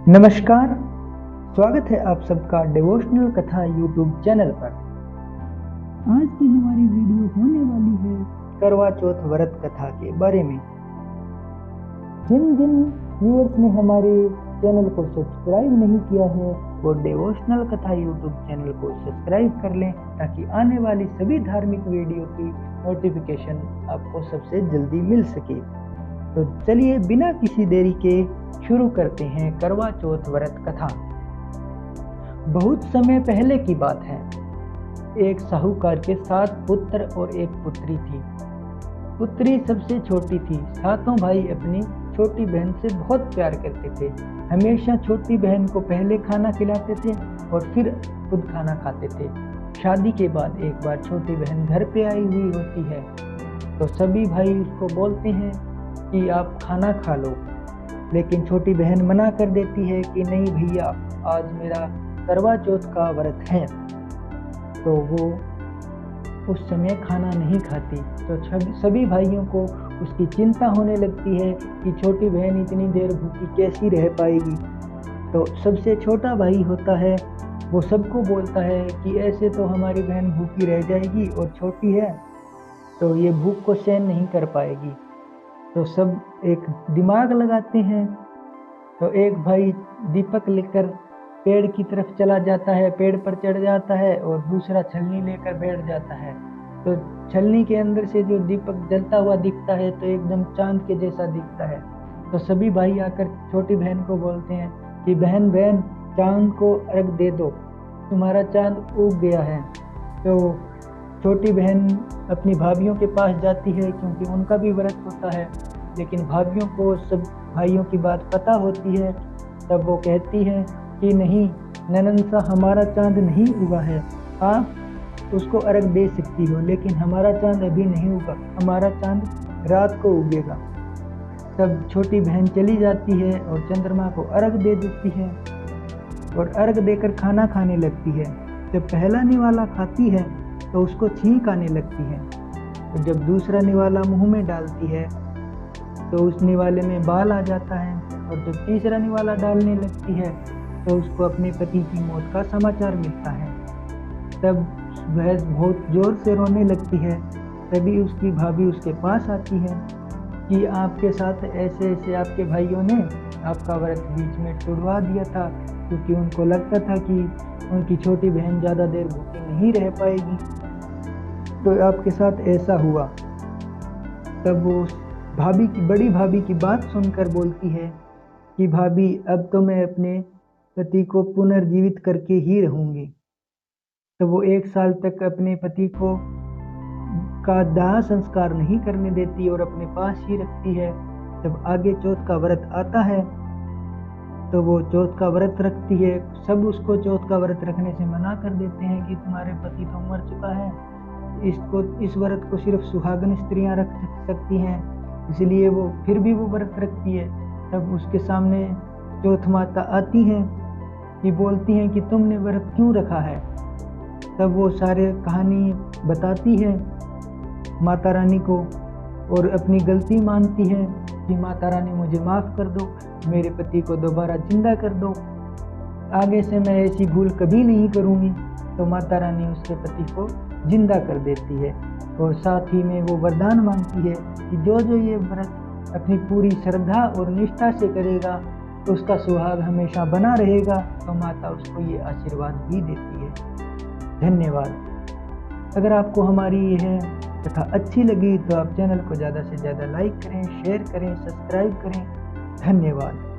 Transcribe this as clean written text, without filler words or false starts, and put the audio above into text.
नमस्कार, स्वागत है आप सबका डिवोशनल कथा यूट्यूब चैनल पर। आज की हमारी वीडियो होने वाली है करवा चौथ व्रत कथा के बारे में। जिन जिन व्यूअर्स ने हमारे चैनल को सब्सक्राइब नहीं किया है वो डिवोशनल कथा यूट्यूब चैनल को सब्सक्राइब कर लें ताकि आने वाली सभी धार्मिक वीडियो की नोटिफिकेशन आपको सबसे जल्दी मिल सके। तो चलिए बिना किसी देरी के शुरू करते हैं करवा चौथ व्रत कथा। बहुत समय पहले की बात है। एक साहूकार के 7 पुत्र और एक पुत्री थी। पुत्री सबसे छोटी थी। सातों भाई अपनी छोटी बहन से बहुत प्यार करते थे। हमेशा छोटी बहन को पहले खाना खिलाते थे और फिर खुद खाना खाते थे। शादी के बाद एक बार छोटी बहन घर पे आई हुई होती है तो सभी भाई उसको बोलते हैं कि आप खाना खा लो, लेकिन छोटी बहन मना कर देती है कि नहीं भैया, आज मेरा करवा चौथ का व्रत है। तो वो उस समय खाना नहीं खाती। तो सभी भाइयों को उसकी चिंता होने लगती है कि छोटी बहन इतनी देर भूखी कैसी रह पाएगी। तो सबसे छोटा भाई होता है, वो सबको बोलता है कि ऐसे तो हमारी बहन भूखी रह जाएगी और छोटी है तो ये भूख को सहन नहीं कर पाएगी। तो सब एक दिमाग लगाते हैं। तो एक भाई दीपक लेकर पेड़ की तरफ चला जाता है, पेड़ पर चढ़ जाता है और दूसरा छलनी लेकर बैठ जाता है। तो छलनी के अंदर से जो दीपक जलता हुआ दिखता है तो एकदम चांद के जैसा दिखता है। तो सभी भाई आकर छोटी बहन को बोलते हैं कि बहन बहन चांद को अर्घ दे दो, तुम्हारा चांद उग गया है। तो छोटी बहन अपनी भाभियों के पास जाती है क्योंकि उनका भी व्रत होता है, लेकिन भाभियों को सब भाइयों की बात पता होती है। तब वो कहती है कि नहीं ननंद सा, हमारा चांद नहीं उगा है, आप उसको अर्घ दे सकती हो, लेकिन हमारा चांद अभी नहीं उगा, हमारा चांद रात को उगेगा। तब छोटी बहन चली जाती है और चंद्रमा को अर्घ दे देती है और अर्घ देकर खाना खाने लगती है। जब पहला निवाला खाती है तो उसको छींक आने लगती है। तो जब दूसरा निवाला मुंह में डालती है तो उस निवाले में बाल आ जाता है और जब तीसरा निवाला डालने लगती है तो उसको अपने पति की मौत का समाचार मिलता है। तब वह बहुत जोर से रोने लगती है। तभी उसकी भाभी उसके पास आती है कि आपके साथ ऐसे ऐसे आपके भाइयों ने आपका व्रत बीच में टुड़वा दिया था, क्योंकि उनको लगता था कि उनकी छोटी बहन ज़्यादा देर भूखी नहीं रह पाएगी, तो आपके साथ ऐसा हुआ। तब वो भाभी की बड़ी भाभी की बात सुनकर बोलती है कि भाभी अब तो मैं अपने पति को पुनर्जीवित करके ही रहूंगी। तो वो 1 साल तक अपने पति को का दाह संस्कार नहीं करने देती और अपने पास ही रखती है। जब आगे चौथ का व्रत आता है तो वो चौथ का व्रत रखती है। सब उसको चौथ का व्रत रखने से मना कर देते हैं कि तुम्हारे पति तो मर चुका है, इस व्रत को सिर्फ सुहागन स्त्रियां रख सकती हैं, इसलिए वो फिर भी वो व्रत रखती है। तब उसके सामने चौथ माता आती हैं कि बोलती हैं कि तुमने व्रत क्यों रखा है। तब वो सारे कहानी बताती है माता रानी को और अपनी गलती मानती है कि माता रानी मुझे माफ़ कर दो, मेरे पति को दोबारा जिंदा कर दो, आगे से मैं ऐसी भूल कभी नहीं करूँगी। तो माता रानी उसके पति को जिंदा कर देती है और साथ ही में वो वरदान मांगती है कि जो जो ये व्रत अपनी पूरी श्रद्धा और निष्ठा से करेगा तो उसका सुहाग हमेशा बना रहेगा। तो माता उसको ये आशीर्वाद भी देती है। धन्यवाद। अगर आपको हमारी यह कथा अच्छी लगी तो आप चैनल को ज़्यादा से ज़्यादा लाइक करें, शेयर करें, सब्सक्राइब करें। धन्यवाद।